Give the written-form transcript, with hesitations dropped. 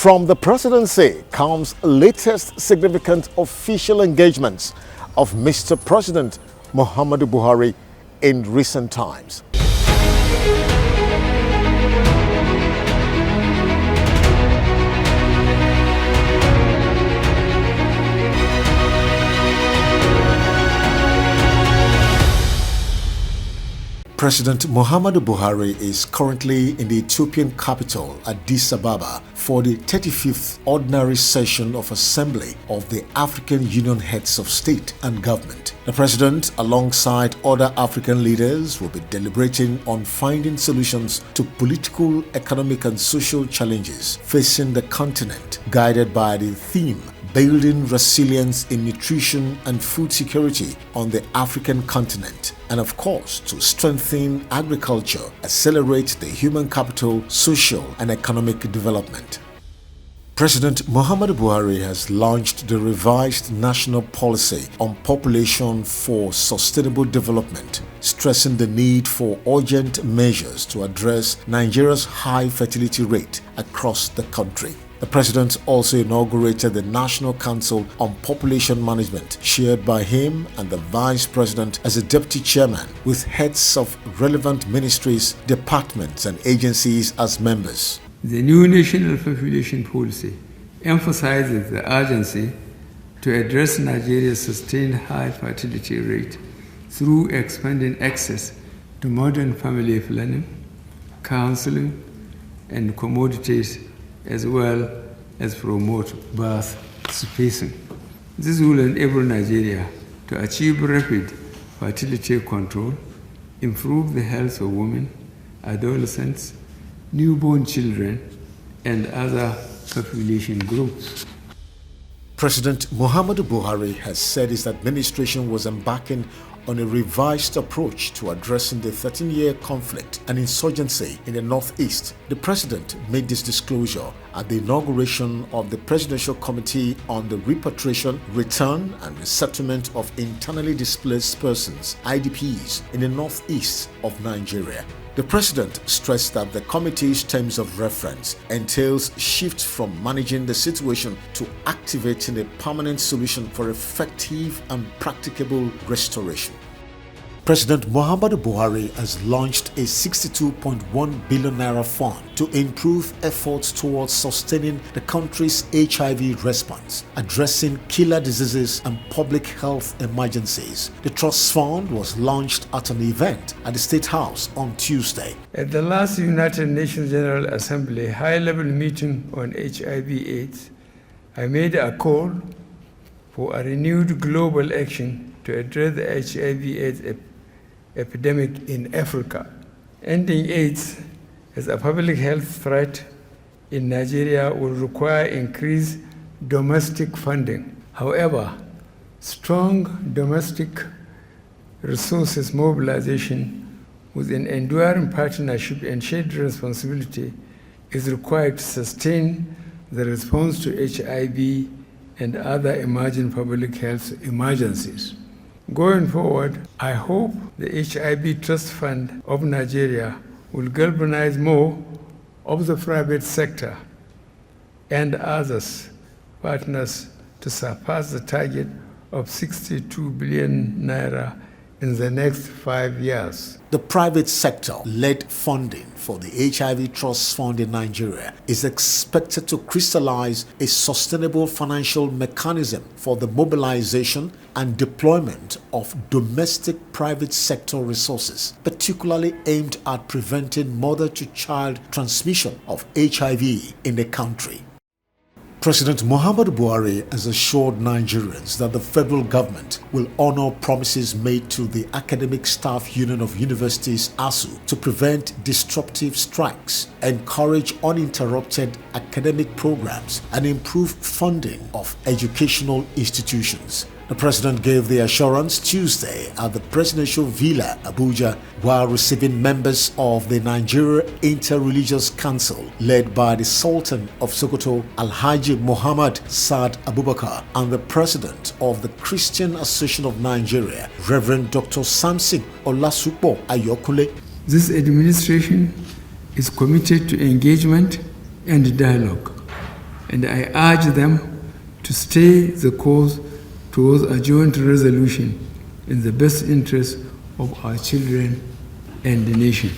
From the presidency comes latest significant official engagements of Mr. President Muhammadu Buhari in recent times. President Muhammadu Buhari is currently in the Ethiopian capital, Addis Ababa, for the 35th Ordinary Session of Assembly of the African Union Heads of State and Government. The president, alongside other African leaders, will be deliberating on finding solutions to political, economic, and social challenges facing the continent, guided by the theme Building Resilience in Nutrition and Food Security on the African Continent, and of course to strengthen agriculture, accelerate the human capital, social and economic development. President Muhammadu Buhari has launched the revised national policy on population for sustainable development, stressing the need for urgent measures to address Nigeria's high fertility rate across the country. The president also inaugurated the National Council on Population Management, chaired by him and the vice president as a deputy chairman, with heads of relevant ministries, departments, and agencies as members. The new national population policy emphasizes the urgency to address Nigeria's sustained high fertility rate through expanding access to modern family planning, counseling, and commodities, as well as promote birth spacing. This will enable Nigeria to achieve rapid fertility control, improve the health of women, adolescents, newborn children, and other population groups. President Muhammadu Buhari has said his administration was embarking on a revised approach to addressing the 13-year conflict and insurgency in the Northeast. The president made this disclosure at the inauguration of the Presidential Committee on the Repatriation, Return and Resettlement of Internally Displaced Persons, IDPs, in the Northeast of Nigeria. The president stressed that the committee's terms of reference entails shift from managing the situation to activating a permanent solution for effective and practicable restoration. President Muhammadu Buhari has launched a 62.1 billion naira fund to improve efforts towards sustaining the country's HIV response, addressing killer diseases and public health emergencies. The trust fund was launched at an event at the State House on Tuesday. At the last United Nations General Assembly high-level meeting on HIV/AIDS, I made a call for a renewed global action to address the HIV/AIDS epidemic in Africa. Ending AIDS as a public health threat in Nigeria will require increased domestic funding. However, strong domestic resources mobilization with an enduring partnership and shared responsibility is required to sustain the response to HIV and other emerging public health emergencies. Going forward, I hope the HIV Trust Fund of Nigeria will galvanize more of the private sector and others partners to surpass the target of 62 billion naira in the next 5 years. The private sector-led funding for the HIV Trust Fund in Nigeria is expected to crystallize a sustainable financial mechanism for the mobilization and deployment of domestic private sector resources, particularly aimed at preventing mother-to-child transmission of HIV in the country. President Muhammadu Buhari has assured Nigerians that the federal government will honor promises made to the Academic Staff Union of Universities (ASU) to prevent disruptive strikes, encourage uninterrupted academic programs, and improve funding of educational institutions. The president gave the assurance Tuesday at the Presidential Villa, Abuja, while receiving members of the Nigeria Interreligious Council, led by the Sultan of Sokoto, Alhaji Muhammad Saad Abubakar, and the president of the Christian Association of Nigeria, Reverend Dr. Samson and I urge them to stay the course towards a joint resolution in the best interest of our children and the nation.